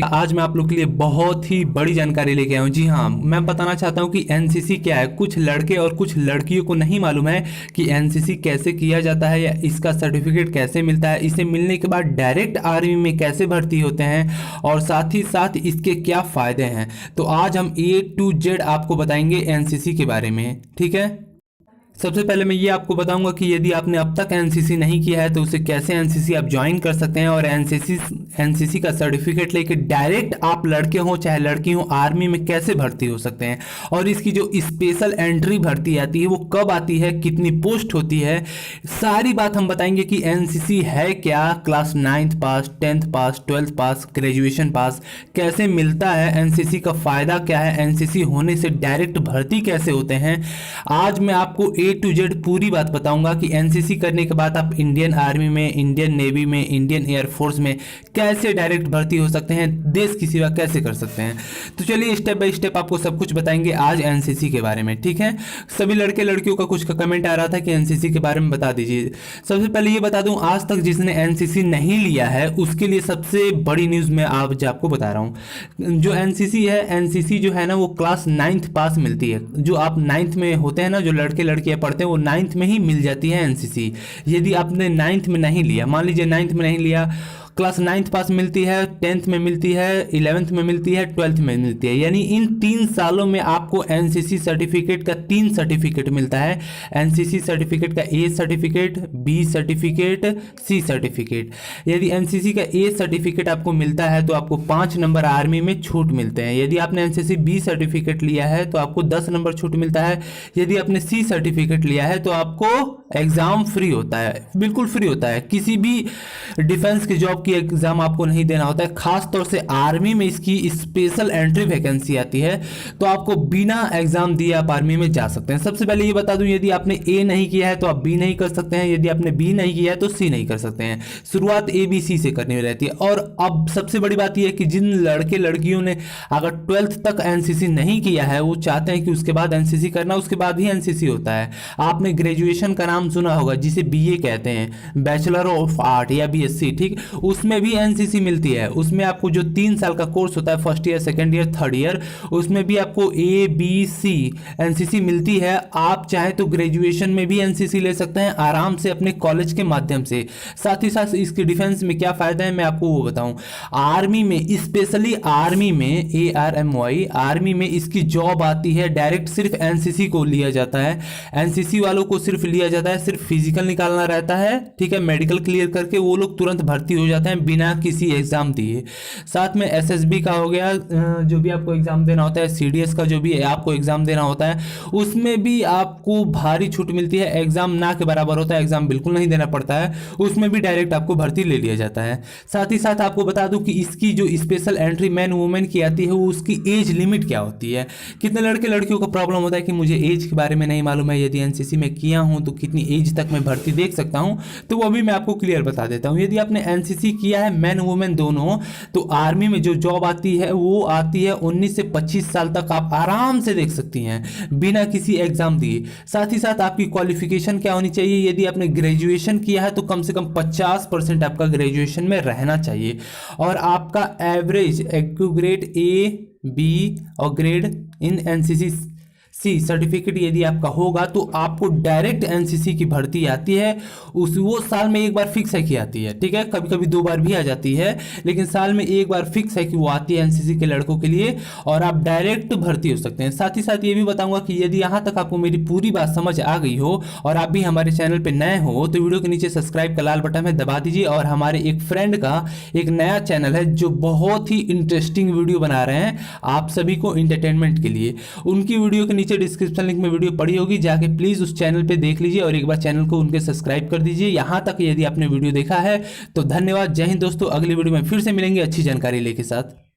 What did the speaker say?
आज मैं आप लोग के लिए बहुत ही बड़ी जानकारी लेके आया हूँ। जी हाँ, मैं बताना चाहता हूँ कि एनसीसी क्या है। कुछ लड़के और कुछ लड़कियों को नहीं मालूम है कि एनसीसी कैसे किया जाता है या इसका सर्टिफिकेट कैसे मिलता है, इसे मिलने के बाद डायरेक्ट आर्मी में कैसे भर्ती होते हैं और साथ ही साथ इसके क्या फ़ायदे हैं। तो आज हम A to Z आपको बताएंगे एनसीसी के बारे में, ठीक है। सबसे पहले मैं ये आपको बताऊंगा कि यदि आपने अब तक एनसीसी नहीं किया है तो उसे कैसे एनसीसी आप ज्वाइन कर सकते हैं और एनसीसी का सर्टिफिकेट लेके डायरेक्ट आप लड़के हों चाहे लड़की हों आर्मी में कैसे भर्ती हो सकते हैं और इसकी जो स्पेशल एंट्री भर्ती आती है वो कब आती है, कितनी पोस्ट होती है, सारी बात हम बताएंगे कि एनसीसी है क्या, क्लास 9th पास, 10th पास, 12th पास, ग्रेजुएशन पास, कैसे मिलता है, एनसीसी का फ़ायदा क्या है, एनसीसी होने से डायरेक्ट भर्ती कैसे होते हैं। आज मैं आपको A to Z पूरी बात बताऊंगा कि एनसीसी करने के बाद आप इंडियन आर्मी में, इंडियन नेवी में, इंडियन एयरफोर्स में कैसे डायरेक्ट भर्ती हो सकते हैं, देश की सेवा कैसे कर सकते हैं। तो चलिए स्टेप बाय स्टेप आपको सब कुछ बताएंगे आज एनसीसी के बारे में, ठीक है। सभी लड़के लड़कियों का कुछ का कमेंट आ रहा था कि एनसीसी के बारे में बता दीजिए। सबसे पहले ये बता दूं, आज तक जिसने एनसीसी नहीं लिया है उसके लिए सबसे बड़ी न्यूज़ मैं आज आपको बता रहा हूँ। जो एनसीसी है, एनसीसी जो है ना वो क्लास 9th पास मिलती है। जो आप 9th में होते हैं ना, जो लड़के लड़कियां पढ़ते हैं वो 9th में ही मिल जाती है एनसीसी। यदि आपने 9th में नहीं लिया, मान लीजिए 9th में नहीं लिया, क्लास 9th पास मिलती है, 10th में मिलती है, 11th में मिलती है, 12th में मिलती है। यानी इन 3 सालों में आपको एनसीसी सर्टिफिकेट का 3 सर्टिफिकेट मिलता है। एनसीसी सर्टिफिकेट का A certificate, B certificate, C certificate. यदि एनसीसी का A सर्टिफिकेट आपको मिलता है तो आपको 5 नंबर आर्मी में छूट मिलते हैं। यदि आपने एनसीसी B सर्टिफिकेट लिया है तो आपको 10 नंबर छूट मिलता है। यदि आपने C सर्टिफिकेट लिया है तो आपको एग्ज़ाम फ्री होता है, बिल्कुल फ्री होता है। किसी भी डिफेंस की जॉब की एग्जाम आपको नहीं देना होता है। खास तौर से आर्मी में इसकी स्पेशल एंट्री वैकेंसी आती है तो आपको बिना एग्जाम दिए आप आर्मी में जा सकते हैं। सबसे पहले ये बता दूं, यदि आपने A नहीं किया है तो आप B नहीं कर सकते हैं। यदि आपने B नहीं किया है तो C नहीं कर सकते हैं। शुरुआत ABC से करनी रहती है। और अब सबसे बड़ी बात यह है कि जिन लड़के लड़कियों ने अगर 12th तक एनसीसी नहीं किया है वो चाहते हैं कि उसके बाद एनसीसी करना, उसके बाद ही एनसीसी होता है। आपने ग्रेजुएशन का नाम सुना होगा जिसे BA कहते हैं, बैचलर ऑफ आर्ट या BSc, ठीक। उसमें भी एनसीसी मिलती है। उसमें आपको जो 3 साल का कोर्स होता है, first year, second year, third year, उसमें भी आपको ABC एनसीसी मिलती है। आप चाहे तो ग्रेजुएशन में भी एनसीसी ले सकते हैं आराम से अपने कॉलेज के माध्यम से। साथ ही साथ इसकी डिफेंस में क्या फायदा है मैं आपको वो बताऊं। आर्मी में, स्पेशली आर्मी में, ARMY, आर्मी में इसकी जॉब आती है डायरेक्ट। सिर्फ एनसीसी को लिया जाता है, एनसीसी वालों को सिर्फ लिया जाता है, सिर्फ फिजिकल निकालना रहता है, ठीक है। मेडिकल क्लियर करके वो लोग तुरंत भर्ती हो जाते हैं बिना किसी एग्जाम दिए। साथ में SSB का हो गया, जो भी आपको एग्जाम देना होता है, CDS का जो भी आपको एग्जाम देना होता है उसमें भी आपको भारी छूट मिलती है। एग्जाम ना के बराबर होता है, एग्जाम बिल्कुल नहीं देना पड़ता है, उसमें भी डायरेक्ट आपको भर्ती ले लिया जाता है। साथ ही साथ आपको बता दूं कि इसकी जो स्पेशल एंट्री मैन वुमेन की आती है वो उसकी एज लिमिट क्या होती है। कितने लड़के लड़कियों को प्रॉब्लम होता है कि मुझे एज के बारे में नहीं मालूम है, यदि एनसीसी में किया हूं तो कितनी एज तक मैं भर्ती देख सकता हूं, तो वो भी मैं आपको क्लियर बता देता हूं। यदि आपने एनसीसी किया है, मैन वुमेन दोनों, तो आर्मी में जो जॉब आती है वो आती है 19 से 25 साल तक आप आराम से देख सकती हैं बिना किसी एग्जाम दिए। साथ ही साथ आपकी क्वालिफिकेशन क्या होनी चाहिए, यदि आपने ग्रेजुएशन किया है तो कम से कम 50% आपका ग्रेजुएशन में रहना चाहिए और आपका एवरेज ग्रेड A, B और ग्रेड इन एनसीसी C सर्टिफिकेट यदि आपका होगा तो आपको डायरेक्ट एनसीसी की भर्ती आती है। वो साल में एक बार फिक्स है कि आती है, ठीक है। कभी कभी 2 बार भी आ जाती है, लेकिन साल में एक बार फिक्स है कि वो आती है एनसीसी के लड़कों के लिए और आप डायरेक्ट भर्ती हो सकते हैं। साथ ही साथ ये भी बताऊंगा कि यदि यहाँ तक आपको मेरी पूरी बात समझ आ गई हो और आप भी हमारे चैनल पर नए हो तो वीडियो के नीचे सब्सक्राइब का लाल बटन है, दबा दीजिए। और हमारे एक फ्रेंड का एक नया चैनल है जो बहुत ही इंटरेस्टिंग वीडियो बना रहे हैं आप सभी को इंटरटेनमेंट के लिए। उनकी वीडियो के नीचे डिस्क्रिप्शन लिंक में वीडियो पड़ी होगी, जाके प्लीज उस चैनल पे देख लीजिए और एक बार चैनल को उनके सब्सक्राइब कर दीजिए। यहां तक यदि आपने वीडियो देखा है तो धन्यवाद। जय हिंद दोस्तों, अगली वीडियो में फिर से मिलेंगे अच्छी जानकारी लेके साथ।